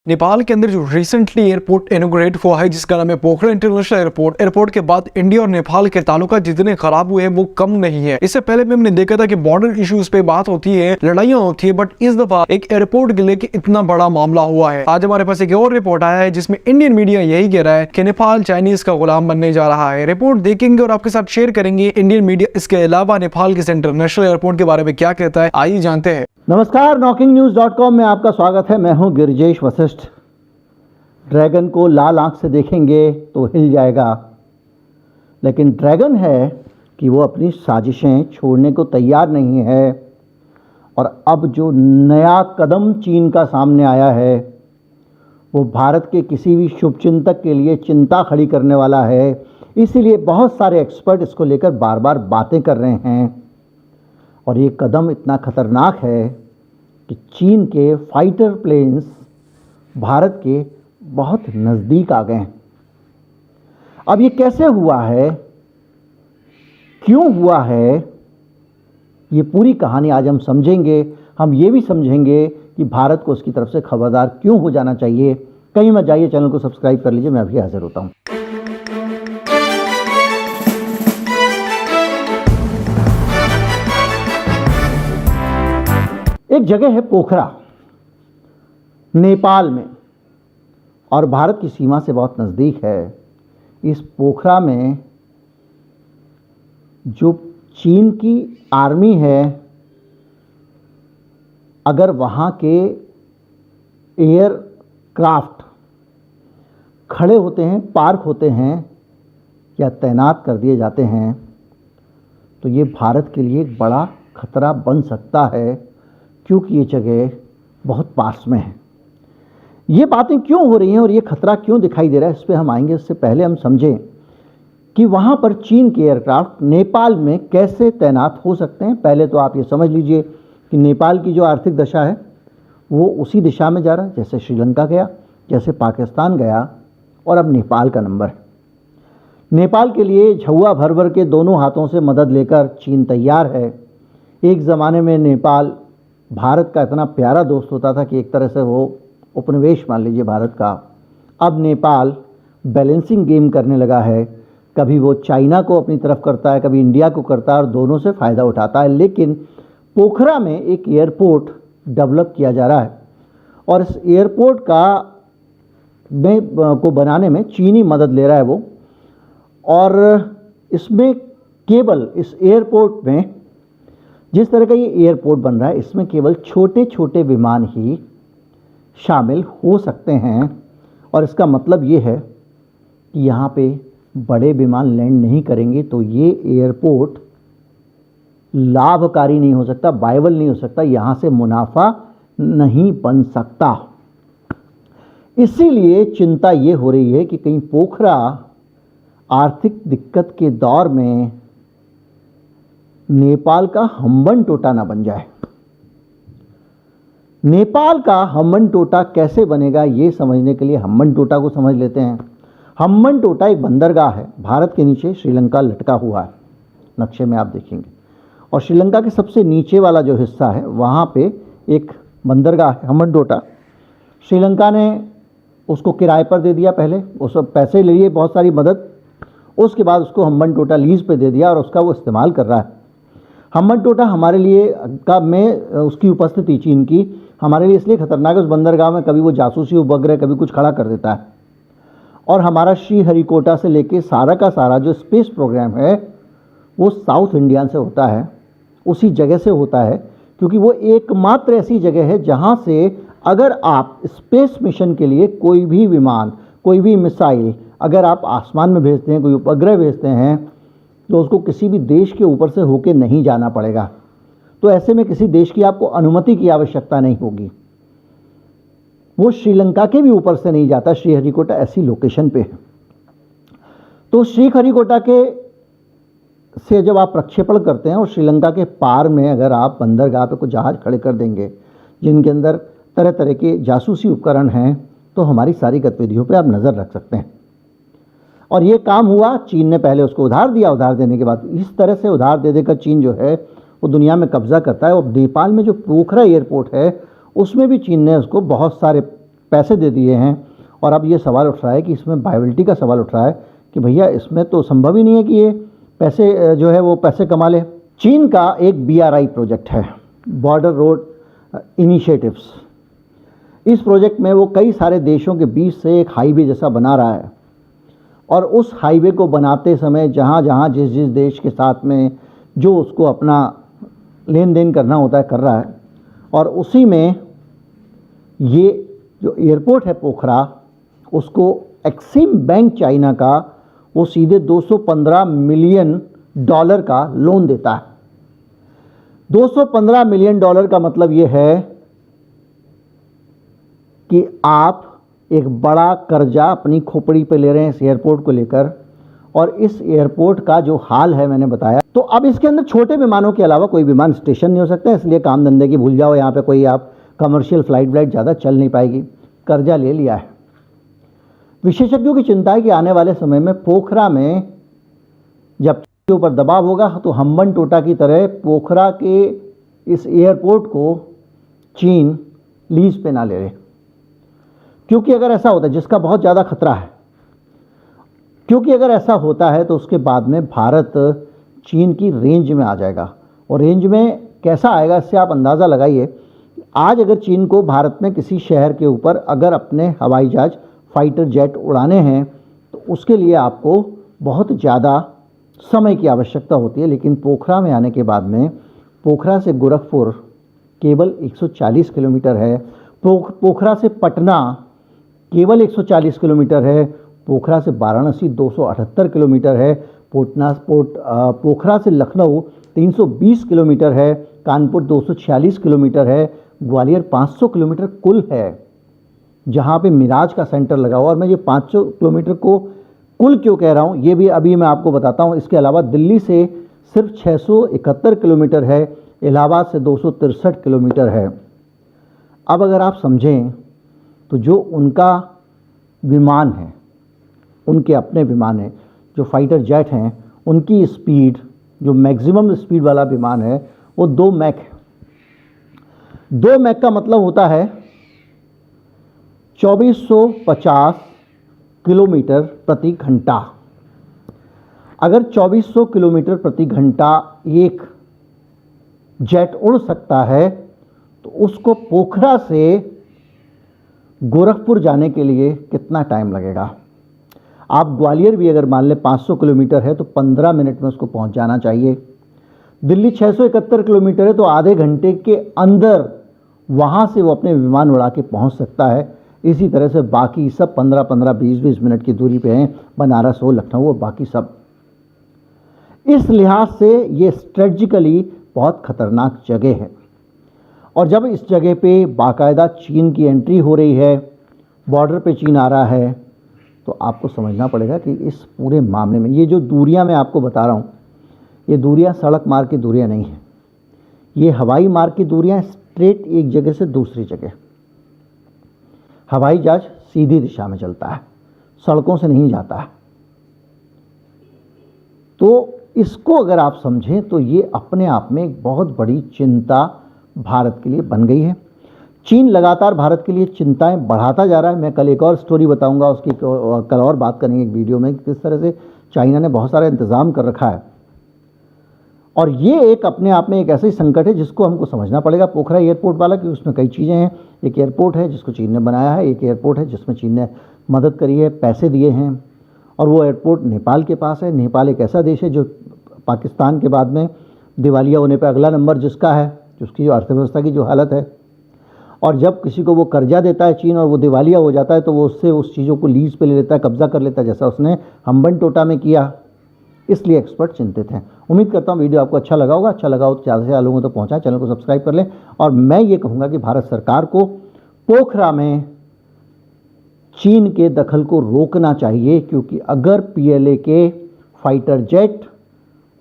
नेपाल के अंदर जो रिसेंटली एयरपोर्ट इनॉग्रेट हुआ है जिसका नाम है पोखरा इंटरनेशनल एयरपोर्ट। एयरपोर्ट के बाद इंडिया और नेपाल के ताल्लुकात जितने खराब हुए हैं वो कम नहीं है। इससे पहले भी हमने देखा था कि बॉर्डर इश्यूज पे बात होती है, लड़ाइयां होती है, बट इस दफा एक एयरपोर्ट के लेके इतना बड़ा मामला हुआ है। आज हमारे पास एक और रिपोर्ट आया है जिसमें इंडियन मीडिया यही कह रहा है कि नेपाल चाइनीज का गुलाम बनने जा रहा है। रिपोर्ट देखेंगे और आपके साथ शेयर करेंगे इंडियन मीडिया इसके अलावा नेपाल के इंटरनेशनल एयरपोर्ट के बारे में क्या कहता है। आइए जानते हैं। नमस्कार, नॉकिंगन्यूज.com में आपका स्वागत है। मैं हूं गिरिजेश वशिष्ठ। ड्रैगन को लाल आंख से देखेंगे तो हिल जाएगा, लेकिन ड्रैगन है कि वो अपनी साजिशें छोड़ने को तैयार नहीं है। और अब जो नया कदम चीन का सामने आया है वो भारत के किसी भी शुभचिंतक के लिए चिंता खड़ी करने वाला है। इसीलिए बहुत सारे एक्सपर्ट इसको लेकर बार बार बातें कर रहे हैं। और ये कदम इतना खतरनाक है कि चीन के फाइटर प्लेन्स भारत के बहुत नज़दीक आ गए हैं। अब ये कैसे हुआ है, क्यों हुआ है, ये पूरी कहानी आज हम समझेंगे। हम ये भी समझेंगे कि भारत को उसकी तरफ से खबरदार क्यों हो जाना चाहिए। कहीं मत जाइए, चैनल को सब्सक्राइब कर लीजिए। मैं अभी हाजिर होता हूँ। एक जगह है पोखरा, नेपाल में, और भारत की सीमा से बहुत नज़दीक है। इस पोखरा में जो चीन की आर्मी है, अगर वहाँ के एयरक्राफ्ट खड़े होते हैं, पार्क होते हैं या तैनात कर दिए जाते हैं तो ये भारत के लिए एक बड़ा खतरा बन सकता है, क्योंकि ये जगह बहुत पास में है। ये बातें क्यों हो रही हैं और ये खतरा क्यों दिखाई दे रहा है, इस पर हम आएंगे। इससे पहले हम समझें कि वहाँ पर चीन के एयरक्राफ्ट नेपाल में कैसे तैनात हो सकते हैं। पहले तो आप ये समझ लीजिए कि नेपाल की जो आर्थिक दशा है वो उसी दिशा में जा रहा है जैसे श्रीलंका गया, जैसे पाकिस्तान गया, और अब नेपाल का नंबर है। नेपाल के लिए झौआ भर भर के दोनों हाथों से मदद लेकर चीन तैयार है। एक ज़माने में नेपाल भारत का इतना प्यारा दोस्त होता था कि एक तरह से वो उपनिवेश मान लीजिए भारत का। अब नेपाल बैलेंसिंग गेम करने लगा है। कभी वो चाइना को अपनी तरफ करता है, कभी इंडिया को करता है, और दोनों से फ़ायदा उठाता है। लेकिन पोखरा में एक एयरपोर्ट डेवलप किया जा रहा है और इस एयरपोर्ट को बनाने में चीनी मदद ले रहा है वो। और इसमें केवल इस एयरपोर्ट में, जिस तरह का ये एयरपोर्ट बन रहा है, इसमें केवल छोटे छोटे विमान ही शामिल हो सकते हैं। और इसका मतलब ये है कि यहाँ पे बड़े विमान लैंड नहीं करेंगे तो ये एयरपोर्ट लाभकारी नहीं हो सकता, वायबल नहीं हो सकता, यहाँ से मुनाफा नहीं बन सकता। इसीलिए चिंता ये हो रही है कि कहीं पोखरा आर्थिक दिक्कत के दौर में नेपाल का हम्बन टोटा ना बन जाए। नेपाल का हम्बन टोटा कैसे बनेगा ये समझने के लिए हम्बन टोटा को समझ लेते हैं। हम्बन टोटा एक बंदरगाह है, भारत के नीचे श्रीलंका लटका हुआ है, नक्शे में आप देखेंगे। और श्रीलंका के सबसे नीचे वाला जो हिस्सा है वहाँ पे एक बंदरगाह है, हम्बन टोटा। श्रीलंका ने उसको किराए पर दे दिया, पहले उस पैसे ले लिए, बहुत सारी मदद, उसके बाद उसको हम्बन टोटा लीज पे दे दिया और उसका वो इस्तेमाल कर रहा है। हम्बन टोटा हमारे लिए उसकी उपस्थिति चीन की हमारे लिए इसलिए खतरनाक है, उस बंदरगाह में कभी वो जासूसी उपग्रह कभी कुछ खड़ा कर देता है। और हमारा श्रीहरिकोटा से लेके सारा का सारा जो स्पेस प्रोग्राम है वो साउथ इंडिया से होता है, उसी जगह से होता है, क्योंकि वो एकमात्र ऐसी जगह है जहाँ से अगर आप स्पेस मिशन के लिए कोई भी विमान, कोई भी मिसाइल अगर आप आसमान में भेजते हैं, कोई उपग्रह भेजते हैं, तो उसको किसी भी देश के ऊपर से होके नहीं जाना पड़ेगा। तो ऐसे में किसी देश की आपको अनुमति की आवश्यकता नहीं होगी। वो श्रीलंका के भी ऊपर से नहीं जाता। श्रीहरिकोटा ऐसी लोकेशन पे है। तो श्रीहरिकोटा के से जब आप प्रक्षेपण करते हैं और श्रीलंका के पार में अगर आप बंदरगाह पे कुछ जहाज़ खड़े कर देंगे जिनके अंदर तरह तरह के जासूसी उपकरण हैं, तो हमारी सारी गतिविधियों पे आप नज़र रख सकते हैं। और ये काम हुआ, चीन ने पहले उसको उधार दिया, उधार देने के बाद इस तरह से उधार दे देकर चीन जो है वो दुनिया में कब्जा करता है। और नेपाल में जो पोखरा एयरपोर्ट है उसमें भी चीन ने उसको बहुत सारे पैसे दे दिए हैं और अब ये सवाल उठ रहा है कि इसमें वायबिलिटी का सवाल उठ रहा है कि भैया इसमें तो संभव ही नहीं है कि ये पैसे जो है वो पैसे कमा ले। चीन का एक BRI प्रोजेक्ट है, बॉर्डर रोड इनिशिएटिव्स। इस प्रोजेक्ट में वो कई सारे देशों के बीच से एक हाईवे जैसा बना रहा है और उस हाईवे को बनाते समय जहाँ जहाँ जिस जिस देश के साथ में जो उसको अपना लेन देन करना होता है कर रहा है। और उसी में ये जो एयरपोर्ट है पोखरा, उसको एक्सिम बैंक चाइना का वो सीधे $215 मिलियन का लोन देता है। $215 मिलियन का मतलब ये है कि आप एक बड़ा कर्जा अपनी खोपड़ी पे ले रहे हैं इस एयरपोर्ट को लेकर। और इस एयरपोर्ट का जो हाल है मैंने बताया, तो अब इसके अंदर छोटे विमानों के अलावा कोई विमान स्टेशन नहीं हो सकता, इसलिए काम धंधे की भूल जाओ, यहाँ पे कोई आप कमर्शियल फ्लाइट ज़्यादा चल नहीं पाएगी। कर्जा ले लिया है। विशेषज्ञों की चिंता है कि आने वाले समय में पोखरा में जब के ऊपर दबाव होगा तो हम्बनटोटा की तरह पोखरा के इस एयरपोर्ट को चीन लीज पे ना ले रहे, क्योंकि अगर ऐसा होता है, जिसका बहुत ज़्यादा खतरा है, क्योंकि अगर ऐसा होता है तो उसके बाद में भारत चीन की रेंज में आ जाएगा। और रेंज में कैसा आएगा इससे आप अंदाज़ा लगाइए। आज अगर चीन को भारत में किसी शहर के ऊपर अगर अपने हवाई जहाज फाइटर जेट उड़ाने हैं तो उसके लिए आपको बहुत ज़्यादा समय की आवश्यकता होती है। लेकिन पोखरा में आने के बाद में पोखरा से गोरखपुर केवल 140 किलोमीटर है, पोखरा से पटना केवल 140 किलोमीटर है, पोखरा से वाराणसी 278 किलोमीटर है, पोखरा से लखनऊ 320 किलोमीटर है, कानपुर 246 किलोमीटर है, ग्वालियर 500 किलोमीटर कुल है जहाँ पे मिराज का सेंटर लगा हुआ। और मैं ये 500 किलोमीटर को कुल क्यों कह रहा हूँ ये भी अभी मैं आपको बताता हूँ। इसके अलावा दिल्ली से सिर्फ 671 किलोमीटर है, इलाहाबाद से 263 किलोमीटर है। अब अगर आप समझें तो जो उनका विमान है, उनके अपने विमान है, जो फाइटर जेट हैं, उनकी स्पीड जो मैक्सिमम स्पीड वाला विमान है वो 2 मैक है। 2 मैक का मतलब होता है 2450 किलोमीटर प्रति घंटा। अगर 2400 किलोमीटर प्रति घंटा एक जेट उड़ सकता है तो उसको पोखरा से गोरखपुर जाने के लिए कितना टाइम लगेगा। आप ग्वालियर भी अगर मान लें 500 किलोमीटर है तो 15 मिनट में उसको पहुंच जाना चाहिए। दिल्ली 671 किलोमीटर है तो आधे घंटे के अंदर वहां से वो अपने विमान उड़ा के पहुंच सकता है। इसी तरह से बाकी सब 15-15, 20-20 मिनट की दूरी पे हैं, बनारस हो, लखनऊ हो, बाकी सब। इस लिहाज से ये स्ट्रेटजिकली बहुत खतरनाक जगह है। और जब इस जगह पे बाकायदा चीन की एंट्री हो रही है, बॉर्डर पे चीन आ रहा है, तो आपको समझना पड़ेगा कि इस पूरे मामले में ये जो दूरियां मैं आपको बता रहा हूँ, ये दूरियां सड़क मार्ग की दूरियां नहीं हैं, ये हवाई मार्ग की दूरियां, स्ट्रेट एक जगह से दूसरी जगह। हवाई जहाज सीधी दिशा में चलता है, सड़कों से नहीं जाता है। तो इसको अगर आप समझें तो ये अपने आप में एक बहुत बड़ी चिंता भारत के लिए बन गई है। चीन लगातार भारत के लिए चिंताएं बढ़ाता जा रहा है। मैं कल एक और स्टोरी बताऊंगा, उसकी कल और बात करेंगे एक वीडियो में, किस तरह से चाइना ने बहुत सारा इंतज़ाम कर रखा है। और ये एक अपने आप में एक ऐसा ही संकट है जिसको हमको समझना पड़ेगा पोखरा एयरपोर्ट वाला, कि उसमें कई चीज़ें हैं। एक एयरपोर्ट है जिसको चीन ने बनाया है, एक एयरपोर्ट है जिसमें चीन ने मदद करी है, पैसे दिए हैं, और वो एयरपोर्ट नेपाल के पास है। नेपाल एक ऐसा देश है जो पाकिस्तान के बाद में दिवालिया होने पर अगला नंबर जिसका है, जिसकी जो अर्थव्यवस्था की जो हालत है। और जब किसी को वो कर्जा देता है चीन और वो दिवालिया हो जाता है तो वो उससे उस चीज़ों को लीज पे ले लेता है, कब्जा कर लेता है, जैसा उसने हम्बनटोटा में किया। इसलिए एक्सपर्ट चिंतित हैं। उम्मीद करता हूँ वीडियो आपको अच्छा लगा होगा। अच्छा लगा हो तो ज़्यादा से ज़्यादा लोगों तक पहुँचाएं, चैनल को सब्सक्राइब कर लें। और मैं ये कहूँगा कि भारत सरकार को पोखरा में चीन के दखल को रोकना चाहिए, क्योंकि अगर PLA के फाइटर जेट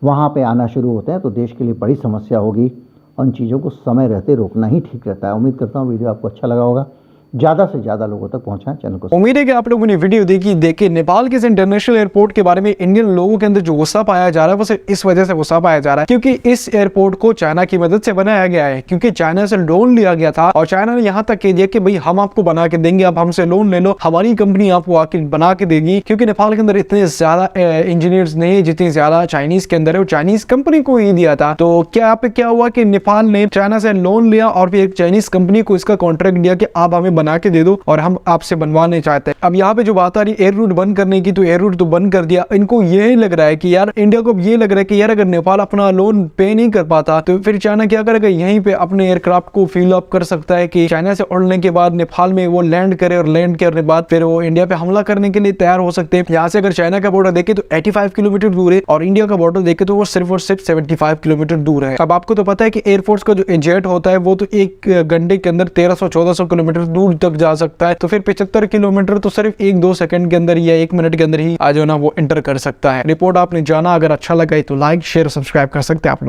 वहाँ पे आना शुरू होते हैं तो देश के लिए बड़ी समस्या होगी। उन चीज़ों को समय रहते रोकना ही ठीक रहता है। उम्मीद करता हूँ वीडियो आपको अच्छा लगा होगा। ज़्यादा से ज़्यादा लोगों तक पहुँचाएं। चैनल को उम्मीद है कि आप लोगों ने वीडियो देखी नेपाल के इस इंटरनेशनल एयरपोर्ट के बारे में इंडियन लोगों के अंदर जो गुस्सा पाया जा रहा है वो सिर्फ इस वजह से गुस्सा पाया जा रहा है क्योंकि इस एयरपोर्ट को चाइना की मदद से बनाया गया है, क्योंकि चाइना से लोन लिया गया था और चाइना ने यहाँ तक कह दिया कि भाई हम आपको बना के देंगे, आप हमसे लोन ले लो, हमारी कंपनी आपको आके बना के देगी। क्योंकि नेपाल के अंदर इतने ज्यादा इंजीनियर्स नहीं जितनी ज्यादा चाइनीज के अंदर है, वो चाइनीज कंपनी को ही दिया था। तो क्या यहाँ पे क्या हुआ कि नेपाल ने चाइना से लोन लिया और फिर एक चाइनीज कंपनी को इसका कॉन्ट्रैक्ट दिया कि आप हमें बना के दे दो और हम आपसे बनवाने चाहते हैं। अब यहाँ पे जो बात आ रही है एयर रूट बंद करने की, तो एयर रूट तो बंद कर दिया। इनको यही लग रहा है कि यार इंडिया को ये लग रहा है कि यार अगर नेपाल अपना लोन पे नहीं कर पाता तो फिर चाइना क्या करेगा, यहीं पे अपने एयरक्राफ्ट को फिल अप कर सकता है कि चाइना से उड़ने के बाद नेपाल में वो लैंड करे और लैंड करने के बाद फिर वो इंडिया पे हमला करने के लिए तैयार हो सकते हैं। यहाँ से अगर चाइना का बॉर्डर देखे तो 85 किलोमीटर दूर है और इंडिया का बॉर्डर देखे तो वो सिर्फ और सिर्फ 75 किलोमीटर दूर है। अब आपको तो पता है कि एयरफोर्स का जो जेट होता है वो तो एक घंटे के अंदर 1300-1400 किलोमीटर दूर तक जा सकता है, तो फिर 75 किलोमीटर तो सिर्फ 1-2 सेकंड के अंदर या 1 मिनट के अंदर ही आज ना वो एंटर कर सकता है। रिपोर्ट आपने जाना, अगर अच्छा लगा तो लाइक शेयर सब्सक्राइब कर सकते हैं आप लोग।